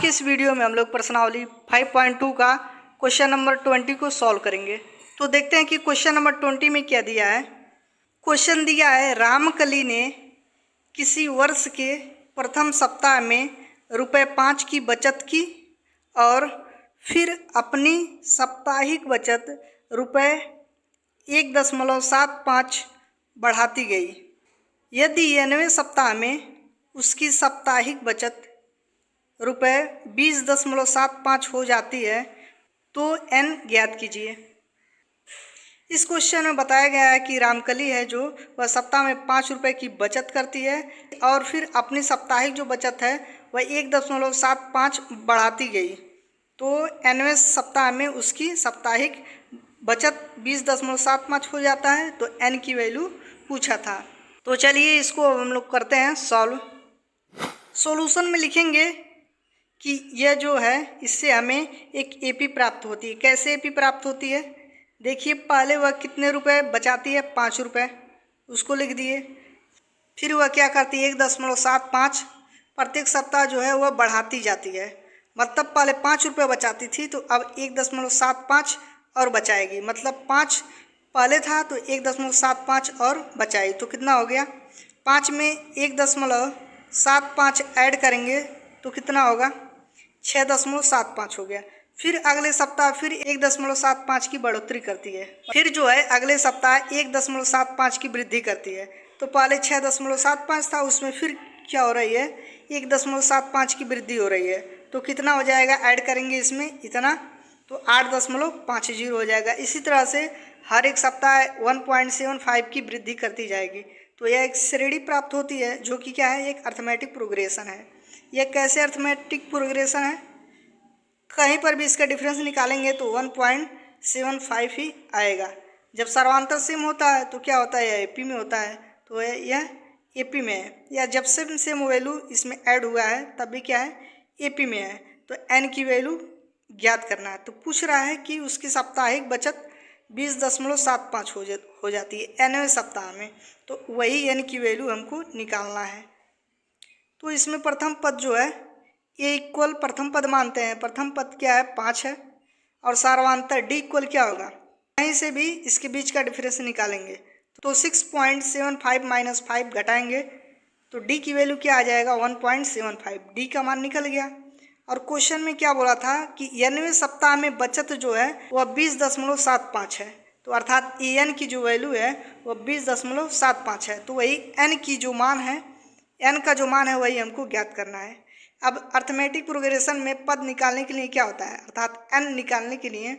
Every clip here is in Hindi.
के इस वीडियो में हम लोग प्रश्नावली 5.2 का क्वेश्चन नंबर 20 को सॉल्व करेंगे। तो देखते हैं कि क्वेश्चन नंबर 20 में क्या दिया है। क्वेश्चन दिया है, रामकली ने किसी वर्ष के प्रथम सप्ताह में ₹5 की बचत की और फिर अपनी साप्ताहिक बचत ₹1.75 बढ़ाती गई। यदि 90वें सप्ताह में उसकी साप्ताहिक बचत ₹20.75 हो जाती है तो n ज्ञात कीजिए। इस क्वेश्चन में बताया गया है कि रामकली है जो वह सप्ताह में ₹5 की बचत करती है और फिर अपनी साप्ताहिक जो बचत है वह 1.75 बढ़ाती गई। तो 90वें सप्ताह में उसकी साप्ताहिक बचत 20.75 हो जाता है, तो n की वैल्यू पूछा था। तो चलिए इसको हम लोग करते हैं सॉल्व। सॉल्यूशन में लिखेंगे कि यह जो है इससे हमें एक एपी प्राप्त होती है। कैसे एपी प्राप्त होती है, देखिए पहले वह कितने रुपए बचाती है, ₹5, उसको लिख दिए। फिर वह क्या करती है, 1.75 प्रत्येक सप्ताह जो है वह बढ़ाती जाती है। मतलब पहले ₹5 बचाती थी तो अब 1.75 और बचाएगी। मतलब 5 पहले था तो 1.75 और बचाई, तो कितना हो गया, 5 में 1.75 ऐड करेंगे तो कितना होगा, 6.75 हो गया। फिर अगले सप्ताह फिर 1.75 की बढ़ोतरी करती है। फिर जो है अगले सप्ताह 1.75 की वृद्धि करती है। तो पहले 6.75 था, उसमें फिर क्या हो रही है, 1.75 की वृद्धि हो रही है। तो कितना हो जाएगा, ऐड करेंगे इसमें इतना, तो 8.50 हो जाएगा। इसी तरह से हर एक सप्ताह 1.75 की वृद्धि करती जाएगी। तो यह एक श्रेणी प्राप्त होती है जो कि क्या है, एक अर्थमेटिक प्रोग्रेशन है। यह कैसे अर्थमेटिक प्रोग्रेशन है, कहीं पर भी इसका डिफरेंस निकालेंगे तो 1.75 ही आएगा। जब सर्वांतर सेम होता है तो क्या होता है, यह एपी में होता है, तो यह एपी में है। या जब सेम वैल्यू इसमें ऐड हुआ है तब भी क्या है, एपी में है। तो एन की वैल्यू ज्ञात करना है। तो पूछ रहा है कि उसकी साप्ताहिक बचत 20.75 हो जाती है 90वें सप्ताह में, तो वही एन की वैल्यू हमको निकालना है। तो इसमें प्रथम पद जो है ए इक्वल प्रथम पद मानते हैं। प्रथम पद क्या है, 5 है, और सार्वधातुक डी इक्वल क्या होगा, कहीं से भी इसके बीच का डिफरेंस निकालेंगे तो 6.75 माइनस 5 घटाएंगे तो डी की वैल्यू क्या आ जाएगा, 1.75। डी का मान निकल गया। और क्वेश्चन में क्या बोला था कि 90वें सप्ताह में बचत जो है वह 20.75 है। तो अर्थात ए एन की जो वैल्यू है वह 20.75 है। तो वही एन की जो मान है, एन का जो मान है वही हमको ज्ञात करना है। अब अर्थमेटिक प्रोग्रेशन में पद निकालने के लिए क्या होता है, अर्थात एन निकालने के लिए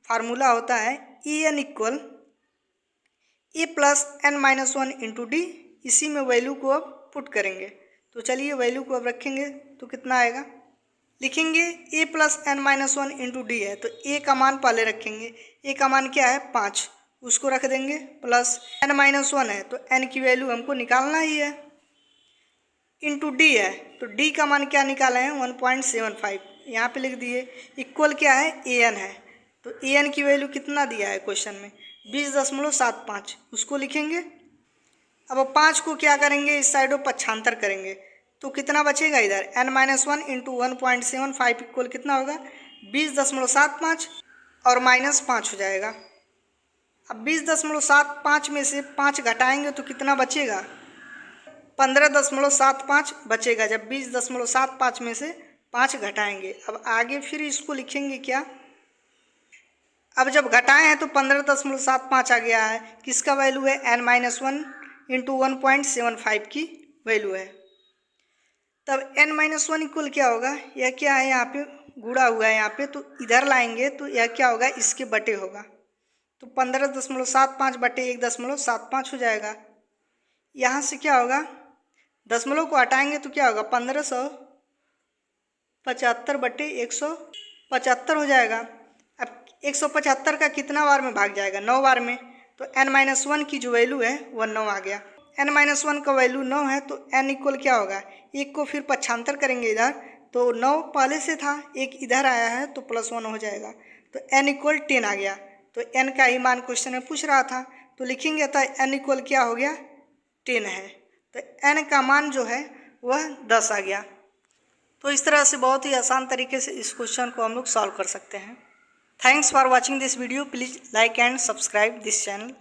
फार्मूला होता है E N equal A plus N minus 1 into D. इसी में वैल्यू को अब पुट करेंगे। तो चलिए वैल्यू को अब रखेंगे तो कितना आएगा, लिखेंगे A plus N minus 1 into D है। तो ए का मान पहले रखेंगे, ए का मान क्या है, 5, उसको रख देंगे, प्लस एन माइनस 1 है तो एन की वैल्यू हमको निकालना ही है, इंटू डी है। तो डी का मान क्या निकाले हैं, 1.75, यहाँ पे लिख दिए। इक्वल क्या है, ए एन है। तो ए एन की वैल्यू कितना दिया है क्वेश्चन में, 20.75, उसको लिखेंगे। अब 5 को क्या करेंगे, इस साइड पक्षांतर करेंगे तो कितना बचेगा इधर, n-1 इंटू 1.75 इक्वल कितना होगा, 20.75 और -5 हो जाएगा। अब 20.75 में से 5 घटाएंगे तो कितना बचेगा, 15.75 बचेगा। जब 20.75 में से 5 घटाएंगे, अब आगे फिर इसको लिखेंगे क्या, अब जब घटाए हैं तो 15.75 आ गया है, किसका वैल्यू है, n-1 इंटू 1.75 की वैल्यू है। तब n-1 इक्वल क्या होगा, यह क्या है, यहाँ पे गुणा हुआ है यहाँ पे, तो इधर लाएंगे तो यह क्या होगा, इसके बटे होगा। तो 15.75 बटे 1.75 हो जाएगा। यहाँ से क्या होगा, दशमलव को हटाएंगे तो क्या होगा, 1575 बटे 175 हो जाएगा। अब 175 का कितना बार में भाग जाएगा, 9 बार में। तो n-1 की जो वैल्यू है वह 9 आ गया। n-1 का वैल्यू 9 है तो n इक्वल क्या होगा, एक को फिर पक्षांतर करेंगे इधर, तो 9 पहले से था, एक इधर आया है तो +1 हो जाएगा। तो n इक्वल 10 आ गया। तो n का ही मान क्वेश्चन में पूछ रहा था, तो लिखेंगे तो n इक्वल क्या हो गया, 10 है। तो n का मान जो है वह 10 आ गया। तो इस तरह से बहुत ही आसान तरीके से इस क्वेश्चन को हम लोग सॉल्व कर सकते हैं। Thanks for watching this video. Please like and subscribe this channel.